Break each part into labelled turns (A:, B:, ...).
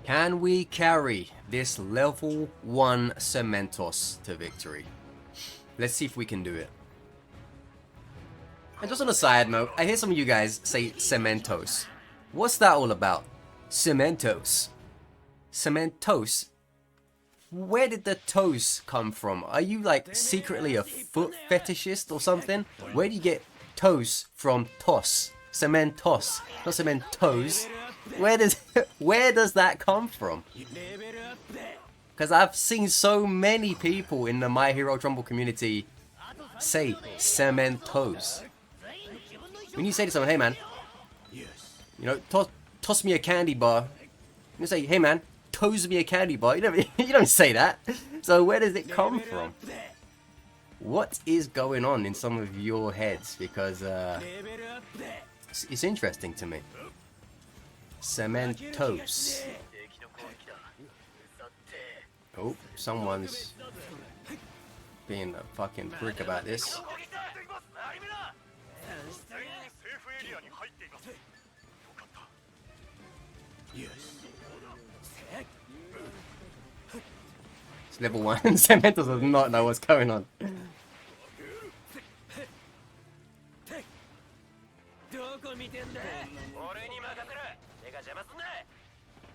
A: Can we carry this level 1 Cementos to victory? Let's see if we can do it. And just on a side note, I hear some of you guys say Cementos. What's that all about? Cementos. Cementos? Where did the toes come from? Are you like secretly a foot fetishist or something? Where do you get toes from tos? Cementos, not cementos. Where does that come from? Because I've seen so many people in the My Hero Trumbull community say cementos. When you say to someone, hey man, you know, toss me a candy bar. You say, hey man, toes me a candy bar. You don't say that. So where does it come from? What is going on in some of your heads? Because it's interesting to me. Cementos. Oh, someone's being a fucking prick about this. It's level 1. Cementos does not know what's going on.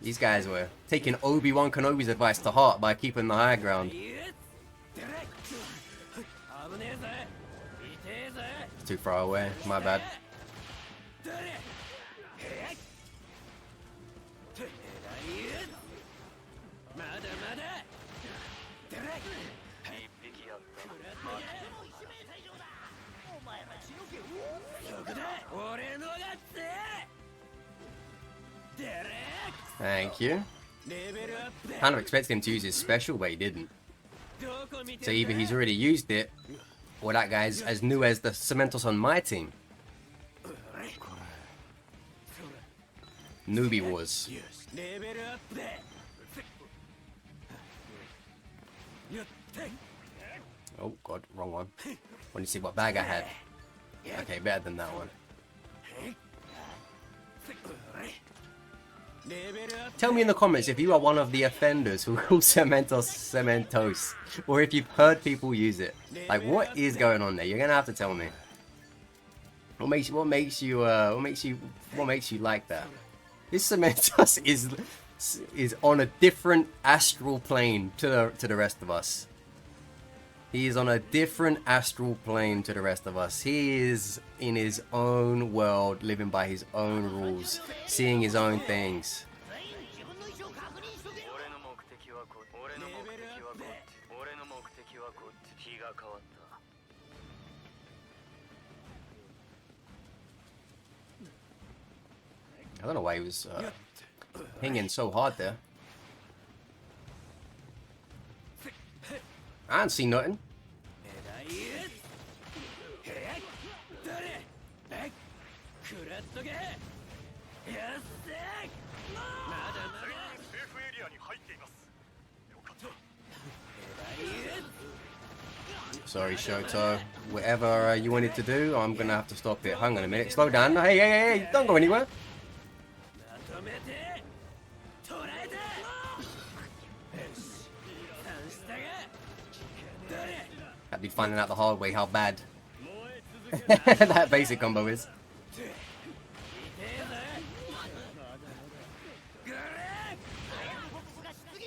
A: These guys were taking Obi-Wan Kenobi's advice to heart by keeping the high ground. It's too far away, my bad. Thank you. Kind of expected him to use his special, but he didn't. So either he's already used it, or that guy's as new as the Cementos on my team. Newbie Wars. Oh god, wrong one. Want to see what bag I had. Okay, better than that one. Tell me in the comments if you are one of the offenders who call Cementos, or if you've heard people use it. Like, what is going on there? You're gonna have to tell me. What makes you like that? This Cementos is on a different astral plane to the rest of us. He is on a different astral plane to the rest of us. He is in his own world, living by his own rules, seeing his own things. I don't know why he was hanging so hard there. I didn't see nothing. Sorry, Shoto. Whatever you wanted to do, I'm gonna have to stop it. Hang on a minute. Slow down. Hey, don't go anywhere. I'd be finding out the hard way how bad that basic combo is.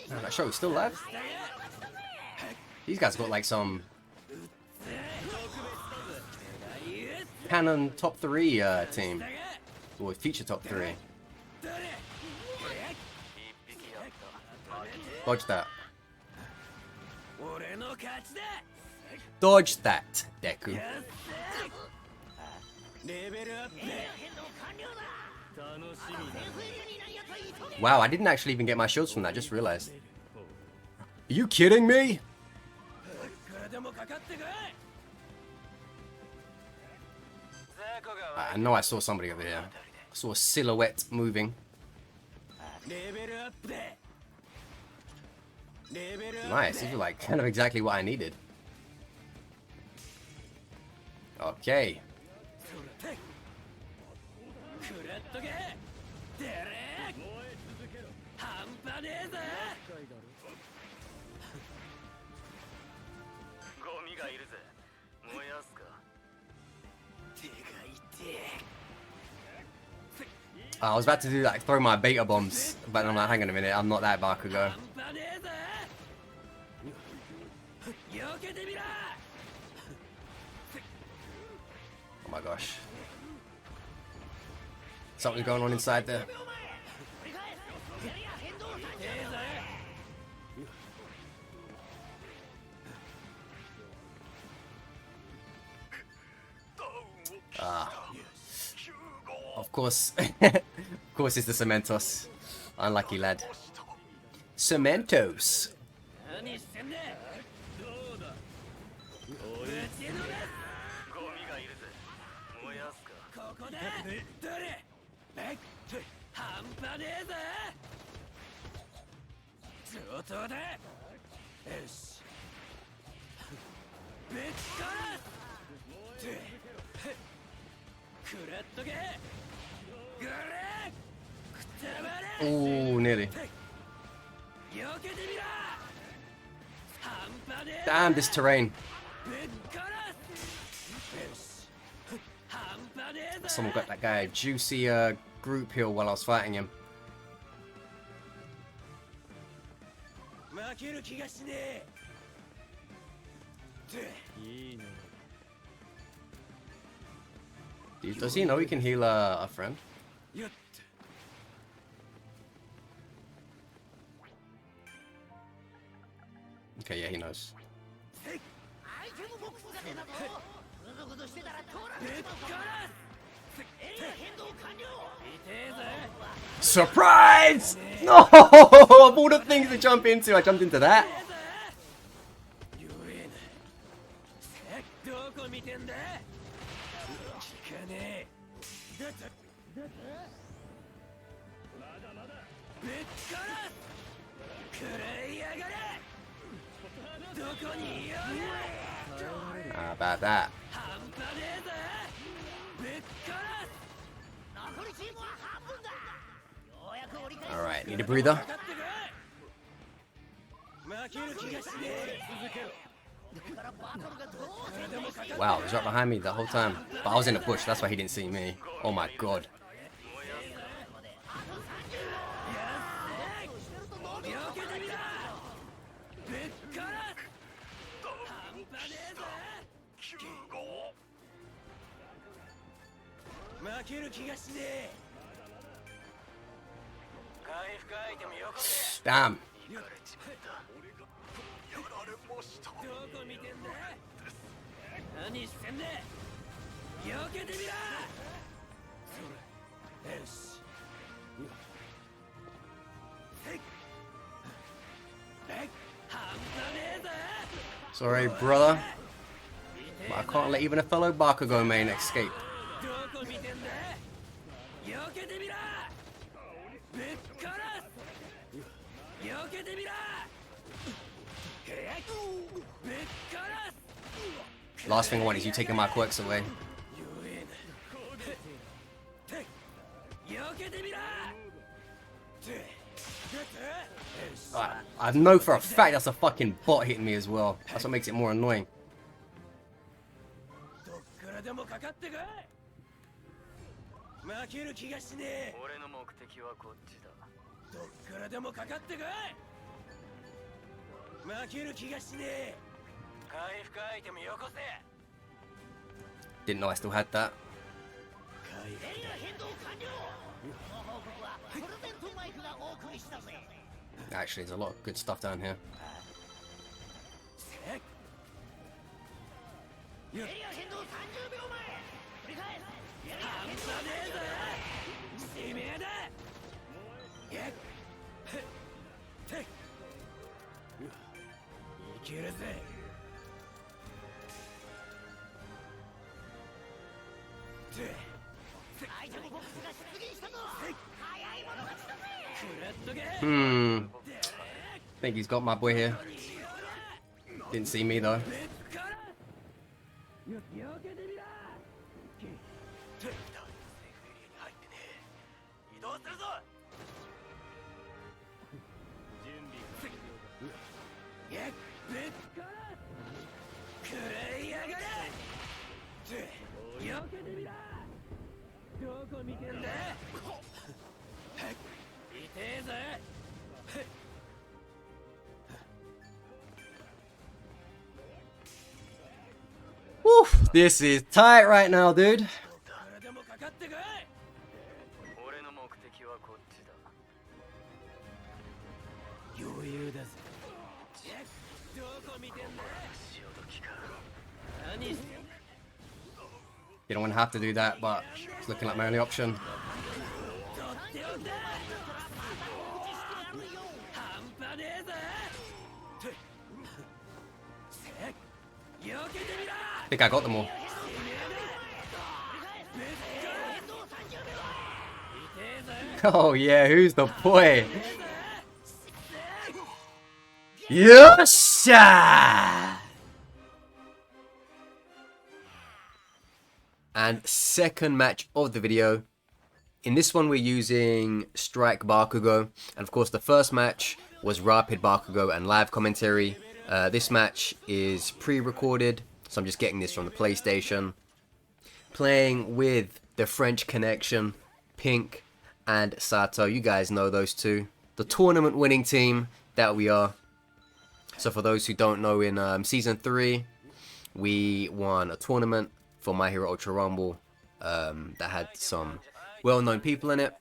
A: Man, that show is still alive. These guys got like some canon top 3 team, or future top 3. Dodge that. Dodge that, Deku. Wow, I didn't actually even get my shields from that, just realized. Are you kidding me? I know I saw somebody over here. I saw a silhouette moving. Nice, this is like kind of exactly what I needed. Okay. I was about to do like throw my beta bombs, but I'm like, hang on a minute, I'm not that Bakugo. Oh my gosh. Something's going on inside there. Of course. Of course it's the Cementos. Unlucky lad. Cementos. Ooh, nearly. Damn, this terrain. Someone got that guy a juicy group heal while I was fighting him. Does he know he can heal a friend? Okay, yeah, he knows. Surprise! No! Of all the things to jump into, I jumped into that. How about that? Alright, need a breather. Wow, he's right behind me the whole time. But I was in a bush, that's why he didn't see me. Oh my god. Damn. Sorry, brother, but I can't let even a fellow Bakugo main escape. Last thing I want is you taking my quirks away. I know for a fact that's a fucking bot hitting me as well. That's what makes it more annoying. Didn't know I still had that. Actually, there's a lot of good stuff down here. I think he's got my boy here. Didn't see me though. This is tight right now, dude. You don't want to have to do that, but it's looking like my only option. I think I got them all. Oh yeah, who's the boy? Yosha! And second match of the video. In this one we're using Strike Bakugo. And of course the first match was Rapid Bakugo and live commentary. This match is pre-recorded, so I'm just getting this from the PlayStation. Playing with the French Connection, Pink and Sato. You guys know those two. The tournament winning team that we are. So for those who don't know, in Season 3, we won a tournament for My Hero Ultra Rumble that had some well-known people in it.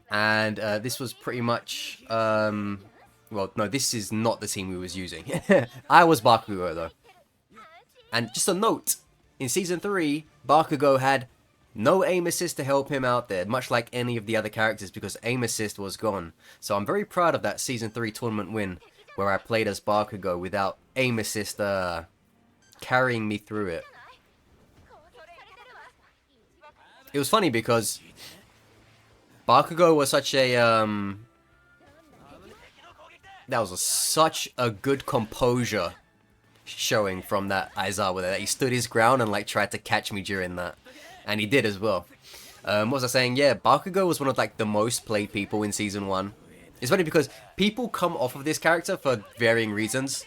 A: And this was pretty much... well, no, this is not the team we was using. I was Bakugo, though. And just a note, in Season 3, Bakugo had no aim assist to help him out there, much like any of the other characters, because aim assist was gone. So I'm very proud of that Season 3 tournament win, where I played as Bakugo without aim assist carrying me through it. It was funny because Bakugo was such a such a good composure showing from that Aizawa there. He stood his ground and like tried to catch me during that, and he did as well. What was I saying? Yeah, Bakugo was one of like the most played people in Season 1. It's funny because people come off of this character for varying reasons,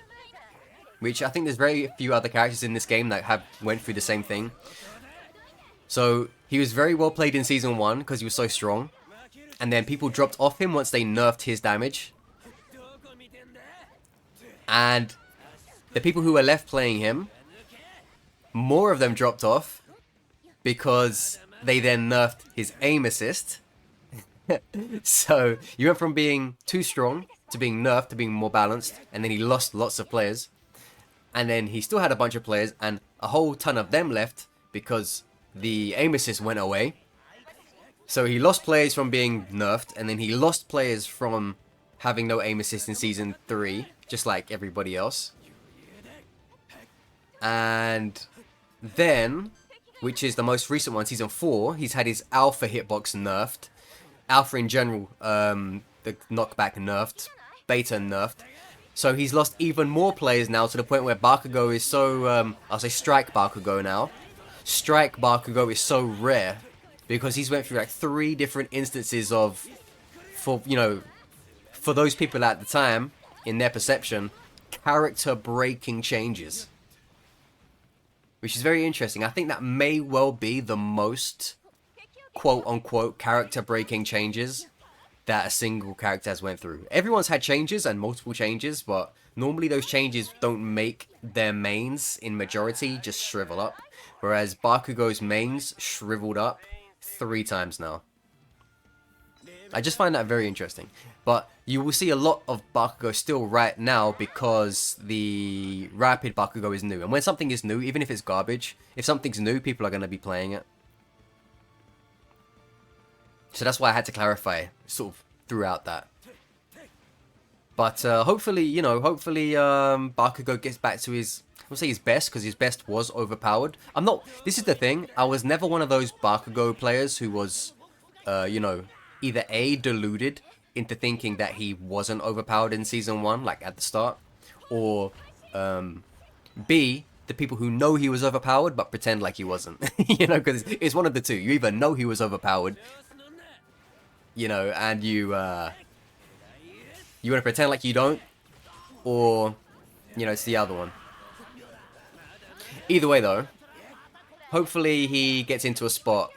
A: which I think there's very few other characters in this game that have went through the same thing. So he was very well played in Season 1 because he was so strong, and then people dropped off him once they nerfed his damage. And the people who were left playing him, more of them dropped off because they then nerfed his aim assist. So you went from being too strong to being nerfed to being more balanced, and then he lost lots of players. And then he still had a bunch of players, and a whole ton of them left because the aim assist went away. So he lost players from being nerfed, and then he lost players from having no aim assist in Season 3, just like everybody else. And then, which is the most recent one, Season 4, he's had his Alpha hitbox nerfed. Alpha in general, the knockback nerfed. Beta nerfed. So he's lost even more players now, to the point where Bakugo is so, I'll say Strike Bakugo now. Strike Bakugo is so rare because he's went through like 3 different instances of, for those people at the time, in their perception, character breaking changes. Which is very interesting. I think that may well be the most quote-unquote character-breaking changes that a single character has went through. Everyone's had changes and multiple changes, but normally those changes don't make their mains, in majority, just shrivel up. Whereas Bakugo's mains shriveled up 3 times now. I just find that very interesting. But you will see a lot of Bakugo still right now because the Rapid Bakugo is new. And when something is new, even if it's garbage, if something's new, people are going to be playing it. So that's why I had to clarify sort of throughout that. But hopefully, Bakugo gets back to his, I'll say his best, because his best was overpowered. This is the thing, I was never one of those Bakugo players who was, either A, deluded into thinking that he wasn't overpowered in Season 1, like at the start, or B, the people who know he was overpowered but pretend like he wasn't. Because it's one of the two. You either know he was overpowered, and you want to pretend like you don't, or, it's the other one. Either way, though, hopefully he gets into a spot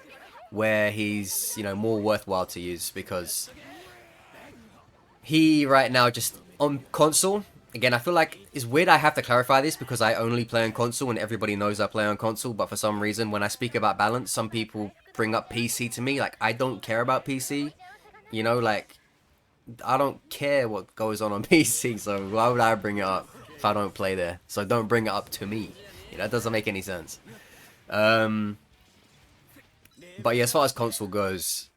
A: where he's, more worthwhile to use, because he, right now, just on console, Again, I feel like it's weird I have to clarify this because I only play on console and everybody knows I play on console, but for some reason when I speak about balance, some people bring up PC to me. Like, I don't care about PC, you know, like, I don't care what goes on PC, so why would I bring it up if I don't play there? So don't bring it up to me. You know, that doesn't make any sense. But yeah, as far as console goes,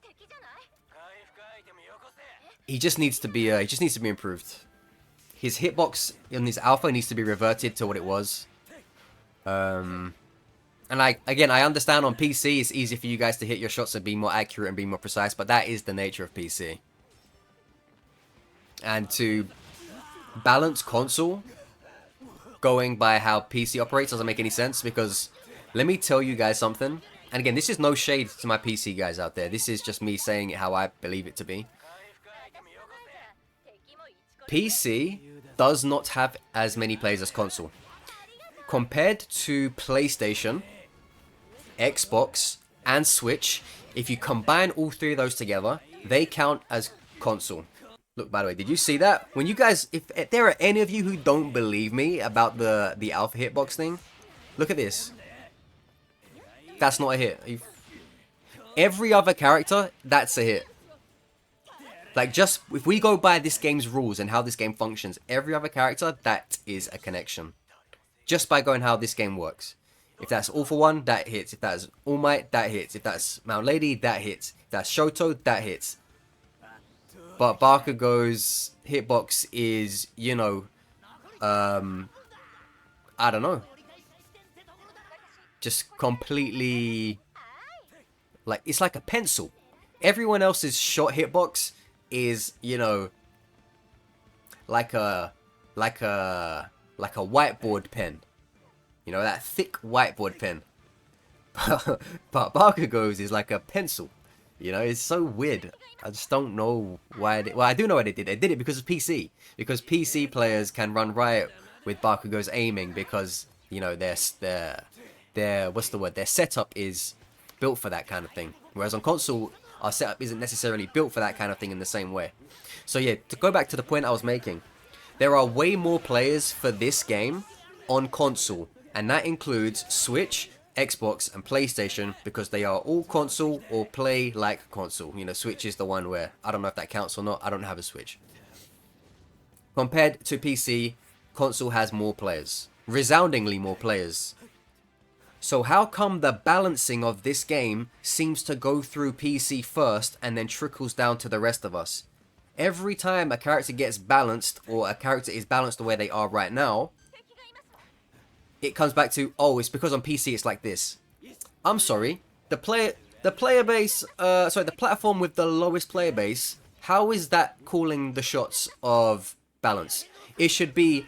A: he just needs to be improved. His hitbox in his alpha needs to be reverted to what it was. And I understand on PC it's easy for you guys to hit your shots and be more accurate and be more precise, but that is the nature of PC. And to balance console going by how PC operates doesn't make any sense, because let me tell you guys something. And again, this is no shade to my PC guys out there. This is just me saying it how I believe it to be. PC does not have as many players as console. Compared to PlayStation, Xbox, and Switch, if you combine all three of those together, they count as console. Look, by the way, did you see that? When you guys, if there are any of you who don't believe me about the alpha hitbox thing, look at this. That's not a hit. Every other character, that's a hit. Like, just, if we go by this game's rules and how this game functions, every other character, that is a connection. Just by going how this game works. If that's All For One, that hits. If that's All Might, that hits. If that's Mount Lady, that hits. If that's Shoto, that hits. But Bakugo's hitbox is, you know, I don't know. Just completely, like, it's like a pencil. Everyone else's shot hitbox is, you know, like a whiteboard pen. You know, that thick whiteboard pen. But Bakugo's is like a pencil. You know, it's so weird. I just don't know why well, I do know why they did. They did it because of PC. Because PC players can run riot with Bakugo's aiming because, you know, their what's the word? Their setup is built for that kind of thing. Whereas on console, our setup isn't necessarily built for that kind of thing in the same way. So yeah, to go back to the point I was making, there are way more players for this game on console, and that includes Switch, Xbox, and PlayStation, because they are all console or play like console. You know, Switch is the one where, I don't know if that counts or not, I don't have a Switch. Compared to PC, console has more players. Resoundingly more players. So how come the balancing of this game seems to go through PC first and then trickles down to the rest of us? Every time a character gets balanced, or a character is balanced the way they are right now, it comes back to, oh, it's because on PC it's like this. I'm sorry, the player base, the platform with the lowest player base, how is that calling the shots of balance? It should be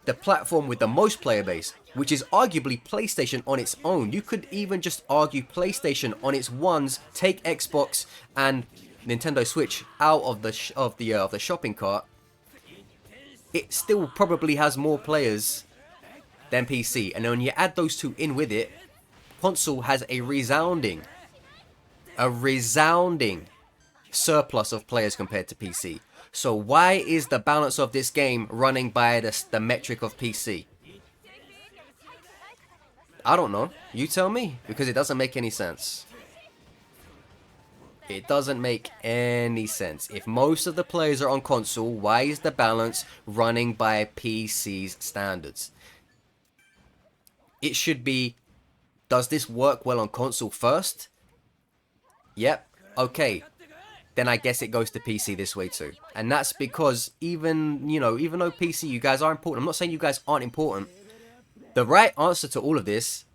A: the platform with the most player base, which is arguably PlayStation on its own. You could even just argue PlayStation on its ones, take Xbox and Nintendo Switch out of the shopping cart. It still probably has more players than PC, and then when you add those two in with it, console has a resounding surplus of players compared to PC. So why is the balance of this game running by the metric of PC? I don't know. You tell me, because it doesn't make any sense. It doesn't make any sense. If most of the players are on console, why is the balance running by PC's standards? It should be, does this work well on console first? Yep. Okay. Then I guess it goes to PC this way too. And that's because even though PC, you guys are important. I'm not saying you guys aren't important. The right answer to all of this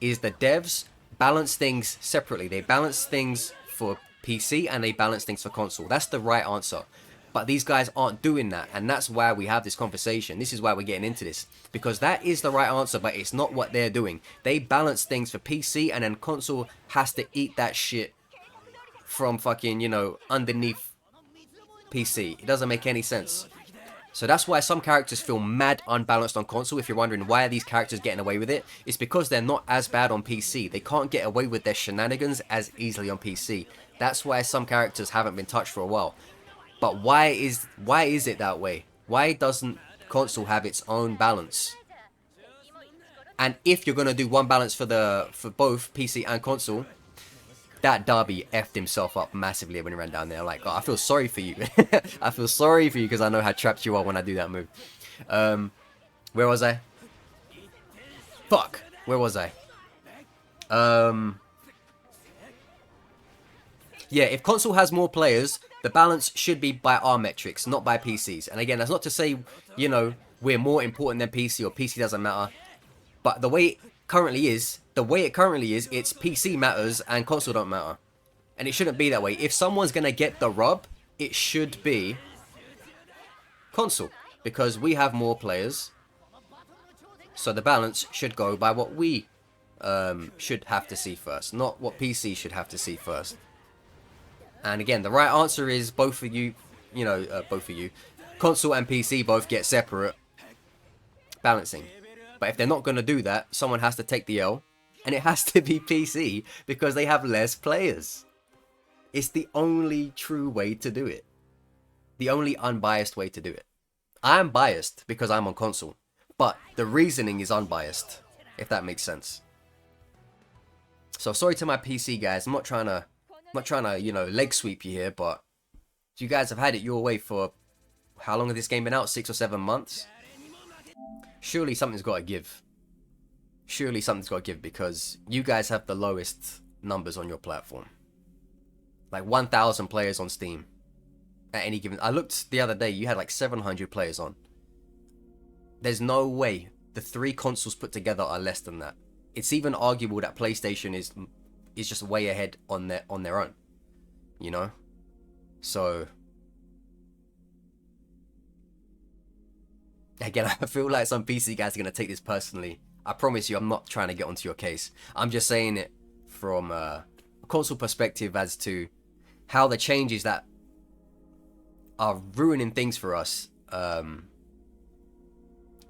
A: is the devs balance things separately. They balance things for PC and they balance things for console. That's the right answer. But these guys aren't doing that, and that's why we have this conversation. This is why we're getting into this, because that is the right answer, but it's not what they're doing. They balance things for PC, and then console has to eat that shit from fucking, underneath PC. It doesn't make any sense. So that's why some characters feel mad unbalanced on console. If you're wondering why are these characters getting away with it, it's because they're not as bad on PC. They can't get away with their shenanigans as easily on PC. That's why some characters haven't been touched for a while. But why is it that way? Why doesn't console have its own balance? And if you're gonna do one balance for both PC and console, that Darby effed himself up massively when he ran down there. Like, oh, I feel sorry for you. I feel sorry for you because I know how trapped you are when I do that move. Where was I? Fuck. Where was I? Yeah, if console has more players, the balance should be by our metrics, not by PCs. And again, that's not to say, you know, we're more important than PC or PC doesn't matter. But the way it currently is, it's PC matters and console don't matter. And it shouldn't be that way. If someone's going to get the rub, it should be console. Because we have more players. So the balance should go by what we should have to see first, not what PC should have to see first. And again, the right answer is both of you, both of you, console and PC both get separate balancing. But if they're not going to do that, someone has to take the L, and it has to be PC because they have less players. It's the only true way to do it. The only unbiased way to do it. I'm biased because I'm on console, but the reasoning is unbiased, if that makes sense. So sorry to my PC guys, I'm not trying to, leg sweep you here, but you guys have had it your way for, how long has this game been out? 6 or 7 months? Surely something's got to give. Surely something's got to give because you guys have the lowest numbers on your platform. Like 1,000 players on Steam at any given. I looked the other day, you had like 700 players on. There's no way the 3 consoles put together are less than that. It's even arguable that PlayStation is just way ahead on their own. You know? So again, I feel like some PC guys are going to take this personally. I promise you, I'm not trying to get onto your case. I'm just saying it from a console perspective as to how the changes that are ruining things for us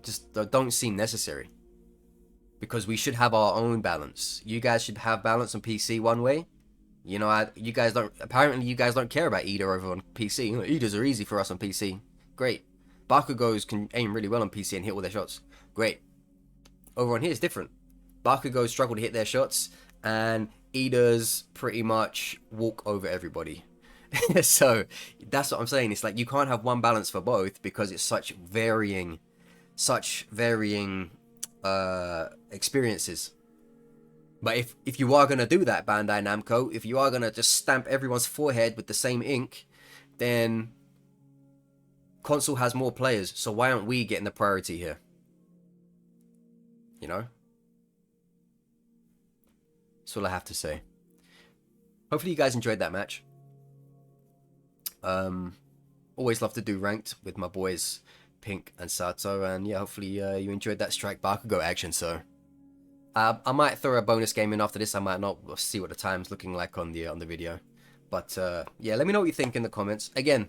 A: just don't seem necessary. Because we should have our own balance. You guys should have balance on PC one way. You know, you guys don't, apparently you guys don't care about Ida over on PC. You know, Idas are easy for us on PC. Great. Bakugos can aim really well on PC and hit all their shots. Great. Over on here it's different. Bakugos struggle to hit their shots, and Idas pretty much walk over everybody. So that's what I'm saying. It's like you can't have one balance for both because it's such varying experiences. But if you are gonna do that, Bandai Namco, if you are gonna just stamp everyone's forehead with the same ink, then console has more players, so why aren't we getting the priority here? You know? That's all I have to say. Hopefully you guys enjoyed that match. Always love to do ranked with my boys Pink and Sato, and yeah, hopefully you enjoyed that Strike Bakugo action. So I might throw a bonus game in after this. I might not. We'll see what the time's looking like on the video. But yeah, let me know what you think in the comments. Again,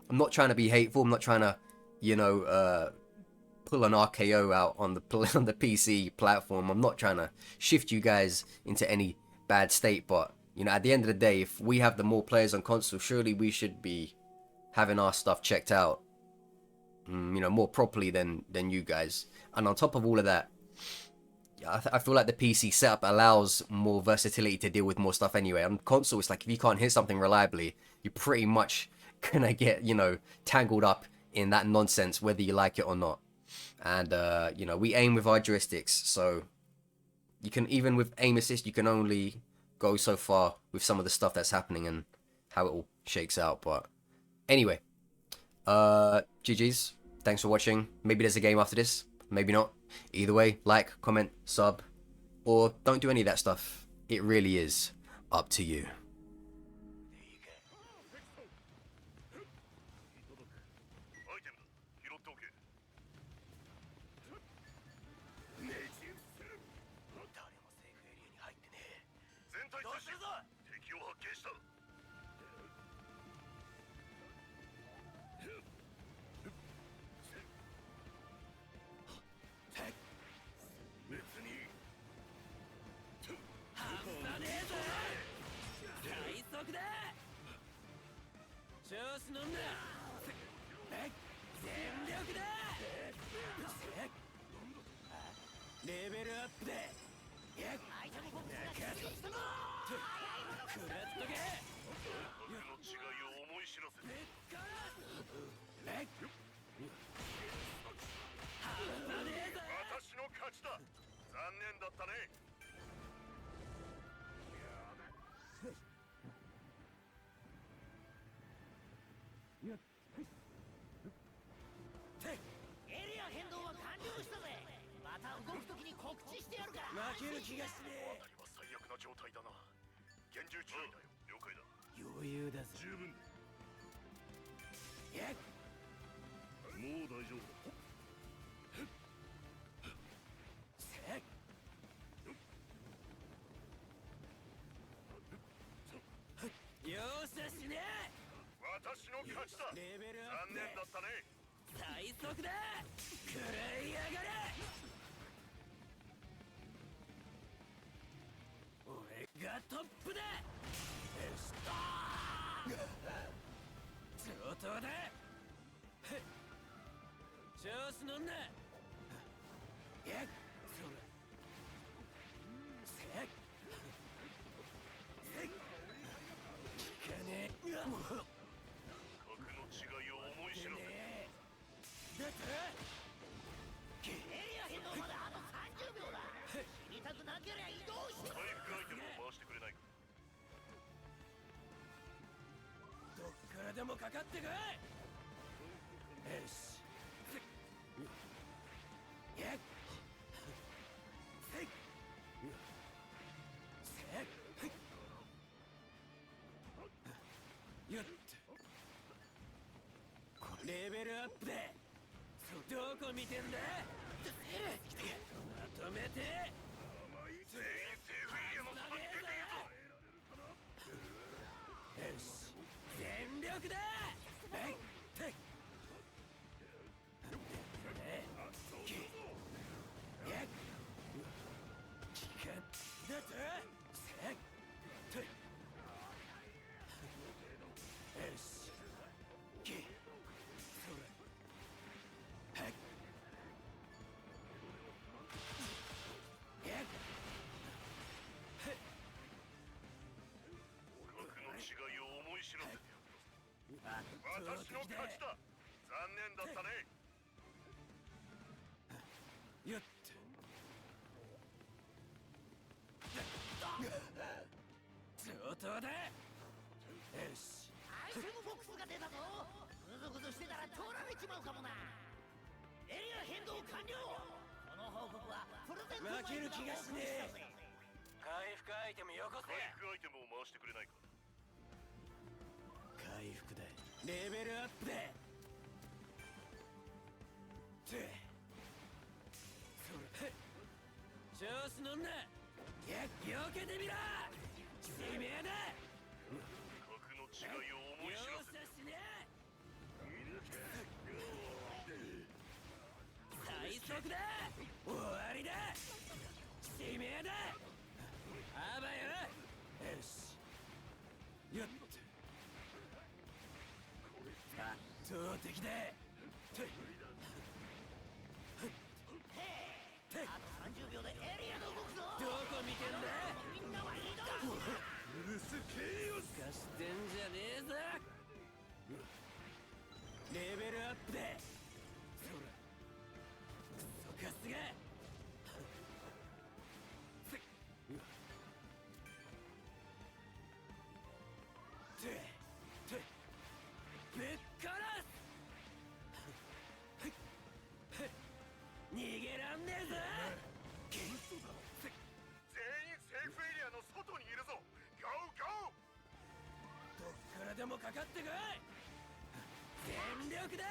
A: I'm not trying to be hateful. I'm not trying to, pull an RKO out on the PC platform. I'm not trying to shift you guys into any bad state. But at the end of the day, if we have the more players on console, surely we should be having our stuff checked out, more properly than you guys. And on top of all of that, I feel like the PC setup allows more versatility to deal with more stuff anyway. On console, it's like if you can't hit something reliably, you're pretty much gonna get, tangled up in that nonsense, whether you like it or not. And, we aim with our joysticks, so you can, even with aim assist, you can only go so far with some of the stuff that's happening and how it all shakes out. But anyway, GG's. Thanks for watching. Maybe there's a game after this, maybe not. Either way, like, comment, sub, or don't do any of that stuff. It really is up to you.
B: 子乗んな。全力だ。レベルアップで
C: アイテムボックスが出現したぞ。
B: 食らっとけ。
D: の違いを思い知らせて。
B: 半端ねえぞ。
D: 私の勝ちだ。残念だったね。
C: エリア変動は完了したぜ。また動くときに告知してやるから。
B: 負ける気がしね
D: 辺りは最悪な状態だな。厳重注意だよ。了解だ。
B: え。余裕だぜ。
D: 十分。もう大丈夫だ。
B: 容赦しね
D: 私の勝ちだ。
B: え。レベルアッ
D: 残
B: プ
D: 念だったね。
B: 最速だ。食らいやがれ。俺がトップだ。よし上等だ。調子乗んな。それ効かねえ。
D: 格の違いを思い知らせて。
B: だったら
C: エリア変動まであと30秒だ。死にたくなけりゃ移動して。
D: 回復アイテムを回してくれないか。
B: どっからでもかかってこい。よしよっとレベルアップでどこ見てんだ。まとめて。
D: 全員セーフエリアの外に出ているぞ。
B: よし全力だ。効かんだと。よし
D: 格の違いを思い知らせてやる。
B: 私
D: 私の勝ちだ。残念だったね。
B: よっと上等だ。よし
C: アイテムボックスが出たぞ。ぐずぐずしてたら取られちまうかもな。エリア変動完了。この報告はプレゼント前
B: 負ける気がしねえ。
C: お送りしたぜ。
B: 回復アイテムよこせ。
D: 回復アイテムを回してくれないか。
B: 回復だ。レベルアップだ。調子乗んな。避けてみろ。てめえだ。
D: 格の違いを思い知らせて。
B: 容赦しねえ。最速だ。終わりだ。てめえだ。あばよ。よしよっと圧倒的だ。
C: あと30秒でエリアが動くぞ。
B: どこ見てんだ。
C: みんなは移動し
B: うるせえよ。すかしてんじゃねえぞ。レベルアップだ。そかすがぶっ殺す。逃げらんねえぞ。
D: 全員セーフエリアの外にいるぞ。ゴーゴ
B: どっからでもかかってこい。全力だ。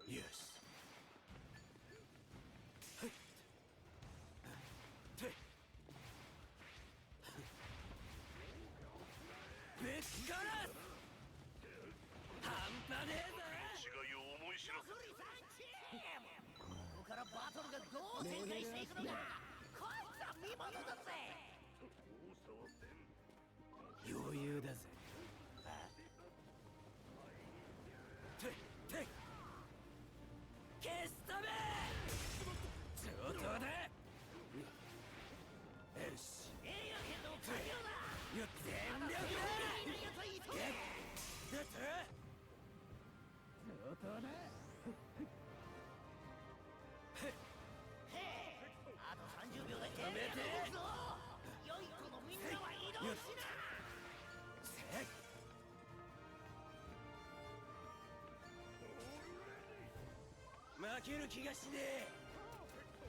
B: よしぶっ殺す。半端ねえぞ。
D: ー。違いを思い知らせて。
C: ここからバトルがぐを展開していくのがこいつは見物だぜ。
B: 余裕だぜ。消すため上等だ。よし、
C: エリア変動完了だ。
B: よ全力だ。だって上等だ。
C: あと30秒でエリアが動くぞ。良い子のみんなは移動しな。
B: 負ける気がしねえ。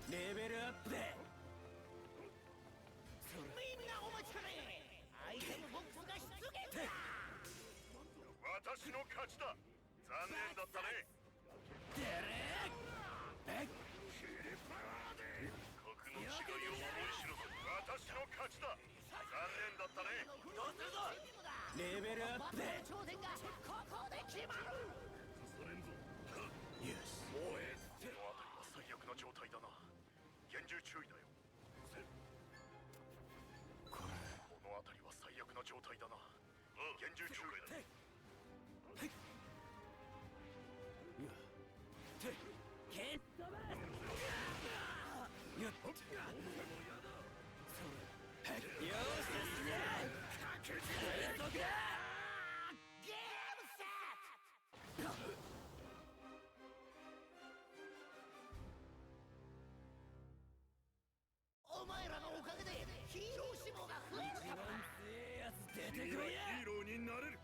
B: レベルアップだ。
C: みんなお待ちかね。アイテムボックスが出現だ。
D: 私の勝ちだ。残念だったね。格の違いを思い知らず私の勝ちだ。残念だったね。
B: どうするぞ。レベルアップだ。
C: 頂点がここで決まる。
B: よし。
D: この辺りは最悪な状態だな。厳重注意だよ。
B: こ
D: この辺りは最悪な状態だな。厳重注意だ。
B: 蹴っ飛ばす。よっと。よしですね。最速だ。
C: ゲームセット。お前らのおかげでヒーロー志望が増えるからな。
B: 強えやつ出てこいや。
D: ヒーローになれる。